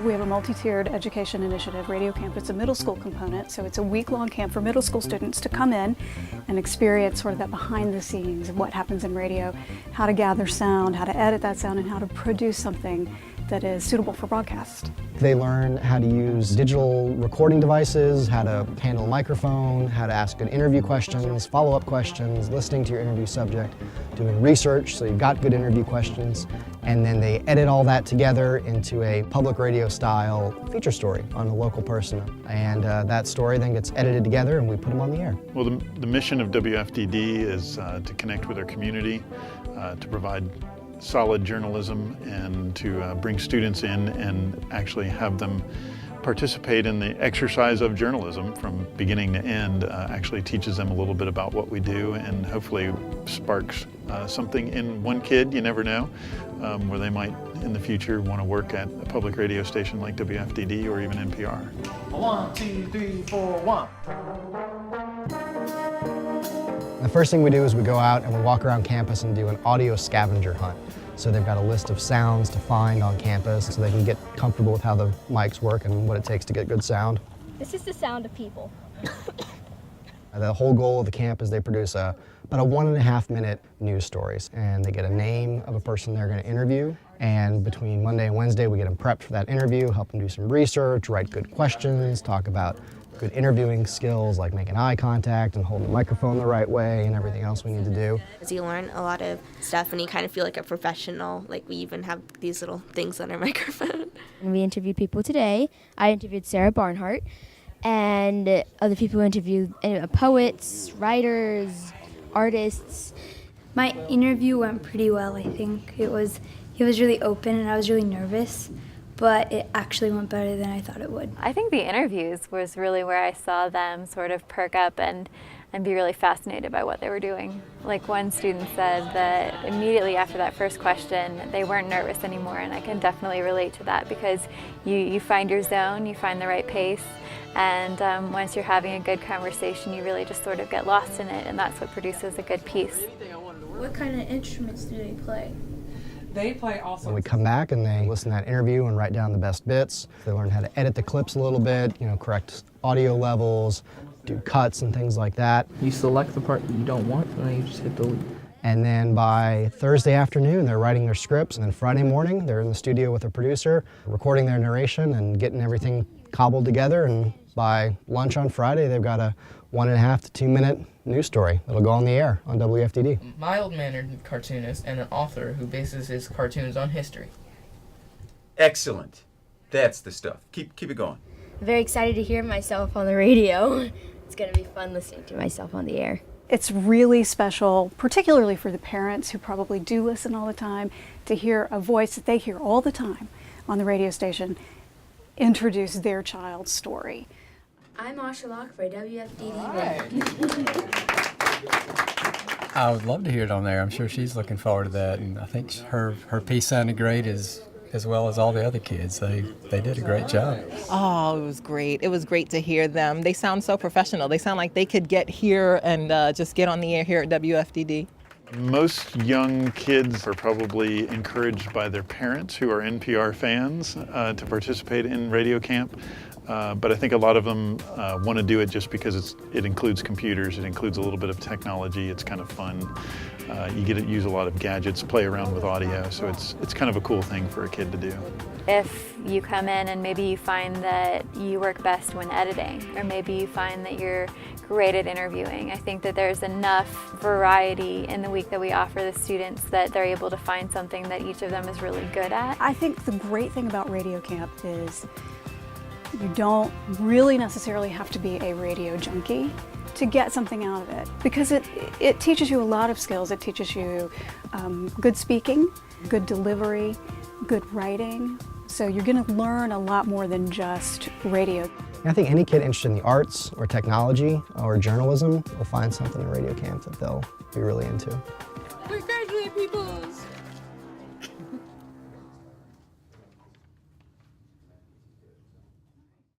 We have a multi-tiered education initiative, Radio Camp. It's a middle school component, so it's a week-long camp for middle school students to come in and experience sort of that behind the scenes of what happens in radio, how to gather sound, how to edit that sound, and how to produce something that is suitable for broadcast. They learn how to use digital recording devices, how to handle a microphone, how to ask good interview questions, follow-up questions, listening to your interview subject, doing research so you've got good interview questions, and then they edit all that together into a public radio style feature story on a local person. And that story then gets edited together and we put them on the air. Well, the mission of WFDD is to connect with our community, to provide solid journalism, and to bring students in and actually have them participate in the exercise of journalism from beginning to end. Actually teaches them a little bit about what we do and hopefully sparks something in one kid, you never know, where they might in the future want to work at a public radio station like WFDD or even NPR. 1, 2, 3, 4, 1. The first thing we do is we go out and we walk around campus and do an audio scavenger hunt. So they've got a list of sounds to find on campus so they can get comfortable with how the mics work and what it takes to get good sound. This is the sound of people. The whole goal of the camp is they produce about a 1.5 minute news stories, and they get a name of a person they're going to interview, and between Monday and Wednesday we get them prepped for that interview, help them do some research, write good questions, talk about good interviewing skills like making eye contact and holding the microphone the right way and everything else we need to do. You learn a lot of stuff and you kind of feel like a professional. Like we even have these little things on our microphone. And we interviewed people today. I interviewed Sarah Barnhart, and other people interviewed poets, writers, artists. My interview went pretty well, I think. It was really open and I was really nervous, but it actually went better than I thought it would. I think the interviews was really where I saw them sort of perk up and be really fascinated by what they were doing. Like one student said that immediately after that first question, they weren't nervous anymore, and I can definitely relate to that because you find your zone, you find the right pace, and once you're having a good conversation, you really just sort of get lost in it, and that's what produces a good piece. What kind of instruments do they play? They play all sorts. When we come back and they listen to that interview and write down the best bits, they learn how to edit the clips a little bit, correct audio levels, do cuts and things like that. You select the part that you don't want, and then you just hit delete. And then by Thursday afternoon, they're writing their scripts, and then Friday morning, they're in the studio with a producer, recording their narration and getting everything cobbled together, and by lunch on Friday, they've got a 1.5 to 2 minute news story that'll go on the air on WFDD. Mild-mannered cartoonist and an author who bases his cartoons on history. Excellent. That's the stuff. Keep it going. I'm very excited to hear myself on the radio. It's going to be fun listening to myself on the air. It's really special, particularly for the parents who probably do listen all the time, to hear a voice that they hear all the time on the radio station introduce their child's story. I'm Asha Locke for WFDD. I would love to hear it on there. I'm sure she's looking forward to that, and I think her piece sounded great as well as all the other kids. They did a great job. Oh, it was great. It was great to hear them. They sound so professional. They sound like they could get here and just get on the air here at WFDD. Most young kids are probably encouraged by their parents who are NPR fans to participate in Radio Camp. But I think a lot of them want to do it just because it includes computers, it includes a little bit of technology, it's kind of fun. You get to use a lot of gadgets, play around with audio, so it's kind of a cool thing for a kid to do. If you come in and maybe you find that you work best when editing, or maybe you find that you're great at interviewing, I think that there's enough variety in the week that we offer the students that they're able to find something that each of them is really good at. I think the great thing about Radio Camp is you don't really necessarily have to be a radio junkie to get something out of it, because it teaches you a lot of skills. It teaches you good speaking, good delivery, good writing. So you're going to learn a lot more than just radio. I think any kid interested in the arts or technology or journalism will find something in Radio Camp that they'll be really into. We're graduate peoples!